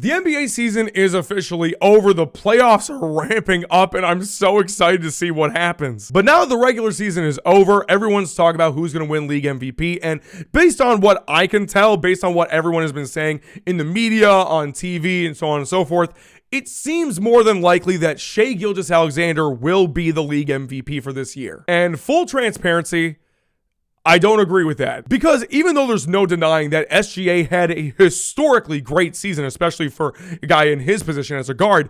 The NBA season is officially over. The playoffs are ramping up, and I'm so excited to see what happens. But now the regular season is over. Everyone's talking about who's going to win league MVP, and based on what I can tell, based on what everyone has been saying in the media, on TV, and so on and so forth, it seems more than likely that Shai Gilgeous-Alexander will be the league MVP for this year. And full transparency, I don't agree with that, because even though there's no denying that SGA had a historically great season, especially for a guy in his position as a guard,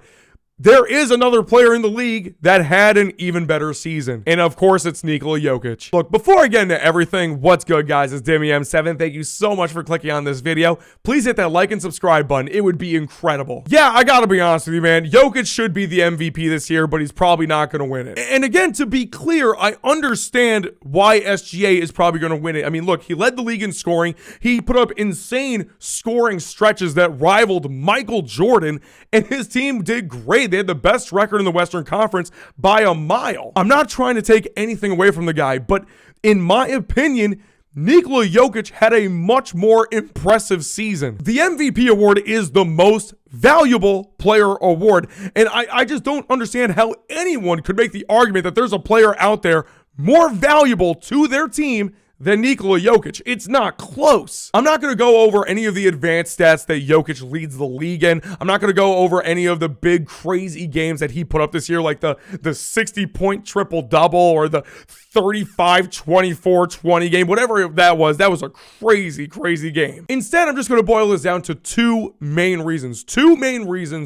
there is another player in the league that had an even better season. And of course, it's Nikola Jokic. Look, before I get into everything, what's good, guys? It's DemiM7. Thank you so much for clicking on this video. Please hit that like and subscribe button. It would be incredible. Yeah, I gotta be honest with you, man. Jokic should be the MVP this year, but he's probably not gonna win it. And again, to be clear, I understand why SGA is probably gonna win it. I mean, look, he led the league in scoring. He put up insane scoring stretches that rivaled Michael Jordan, and his team did great. They had the best record in the Western Conference by a mile. I'm not trying to take anything away from the guy, but in my opinion, Nikola Jokic had a much more impressive season. The MVP award is the most valuable player award, and I just don't understand how anyone could make the argument that there's a player out there more valuable to their team than Nikola Jokic. It's not close. I'm not going to go over any of the advanced stats that Jokic leads the league in. I'm not going to go over any of the big crazy games that he put up this year, like the 60-point triple-double or the 35-24-20 game, whatever that was. That was a crazy, crazy game. Instead, I'm just going to boil this down to two main reasons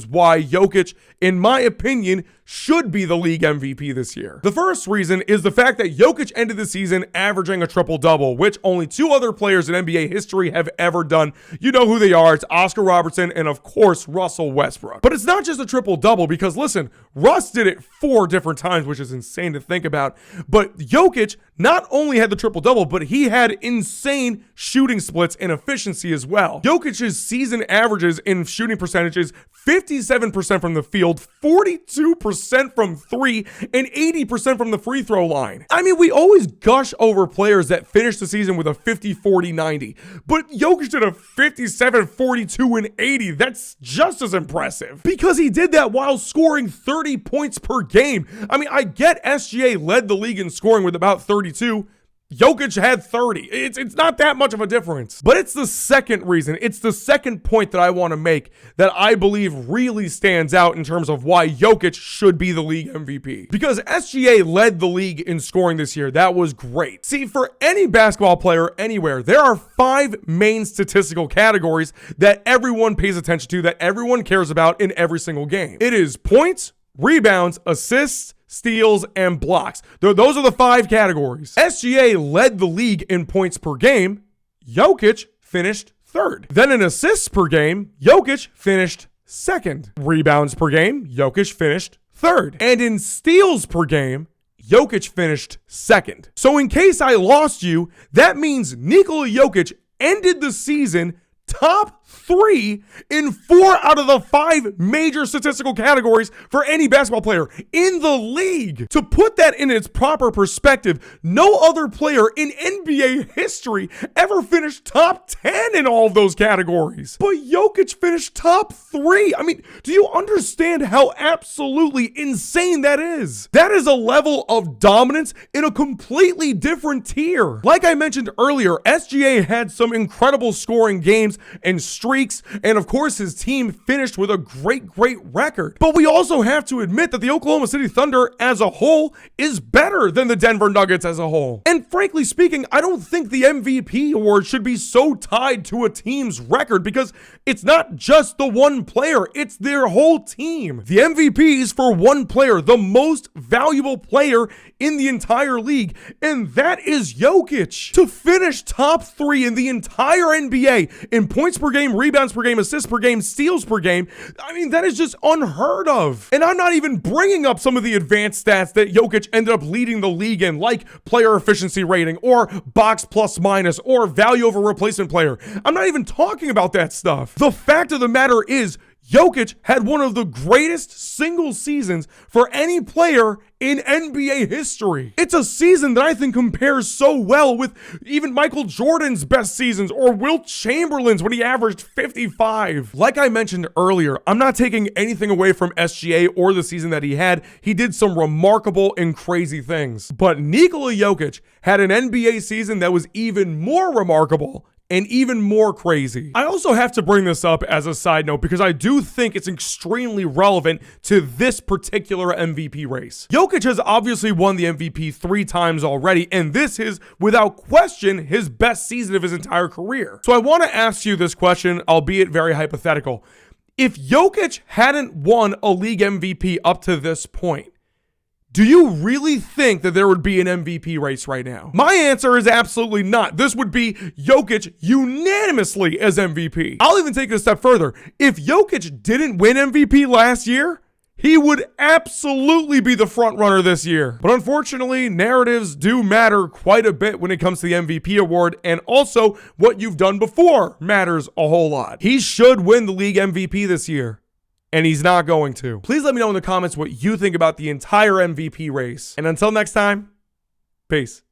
why Jokic, in my opinion, should be the league MVP this year. The first reason is the fact that Jokic ended the season averaging a triple-double, which only two other players in NBA history have ever done. You know who they are. It's Oscar Robertson and, of course, Russell Westbrook. But it's not just a triple-double, because listen, Russ did it 4 different times, which is insane to think about. But Jokic not only had the triple-double, but he had insane shooting splits and efficiency as well. Jokic's season averages in shooting percentages 57% from the field, 42% from 3, and 80% from the free throw line. I mean, we always gush over players that finish the season with a 50-40-90, but Jokic did a 57, 42, and 80. That's just as impressive, because he did that while scoring 30 points per game. I mean, I get SGA led the league in scoring with about 32. Jokic had 30. It's not that much of a difference. But it's the second reason. It's the second point that I want to make that I believe really stands out in terms of why Jokic should be the league MVP. Because SGA led the league in scoring this year. That was great. See, for any basketball player anywhere, there are 5 main statistical categories that everyone pays attention to, that everyone cares about in every single game. It is points, rebounds, assists, steals, and blocks. Those are the 5 categories. SGA led the league in points per game. Jokic finished 3rd. Then in assists per game, Jokic finished 2nd. Rebounds per game, Jokic finished 3rd. And in steals per game, Jokic finished 2nd. So in case I lost you, that means Nikola Jokic ended the season top 3 in 4 out of the 5 major statistical categories for any basketball player in the league. To put that in its proper perspective, no other player in NBA history ever finished top 10 in all of those categories. But Jokic finished top 3. I mean, do you understand how absolutely insane that is? That is a level of dominance in a completely different tier. Like I mentioned earlier, SGA had some incredible scoring games and streaks, and of course his team finished with a great record. But we also have to admit that the Oklahoma City Thunder as a whole is better than the Denver Nuggets as a whole. And frankly speaking, I don't think the MVP award should be so tied to a team's record, because it's not just the one player, it's their whole team. The MVP is for one player, the most valuable player in the entire league, and that is Jokic. To finish top 3 in the entire NBA in points per game, rebounds per game, assists per game, steals per game, I mean, that is just unheard of. And I'm not even bringing up some of the advanced stats that Jokic ended up leading the league in, like player efficiency rating, or box plus minus, or value over replacement player. I'm not even talking about that stuff. The fact of the matter is, Jokic had one of the greatest single seasons for any player in NBA history. It's a season that I think compares so well with even Michael Jordan's best seasons or Wilt Chamberlain's when he averaged 55. Like I mentioned earlier, I'm not taking anything away from SGA or the season that he had. He did some remarkable and crazy things. But Nikola Jokic had an NBA season that was even more remarkable and even more crazy. I also have to bring this up as a side note because I do think it's extremely relevant to this particular MVP race. Jokic has obviously won the MVP 3 times already, and this is, without question, his best season of his entire career. So I want to ask you this question, albeit very hypothetical. If Jokic hadn't won a league MVP up to this point, do you really think that there would be an MVP race right now? My answer is absolutely not. This would be Jokic unanimously as MVP. I'll even take it a step further. If Jokic didn't win MVP last year, he would absolutely be the front runner this year. But unfortunately, narratives do matter quite a bit when it comes to the MVP award, and also what you've done before matters a whole lot. He should win the league MVP this year, and he's not going to. Please let me know in the comments what you think about the entire MVP race. And until next time, peace.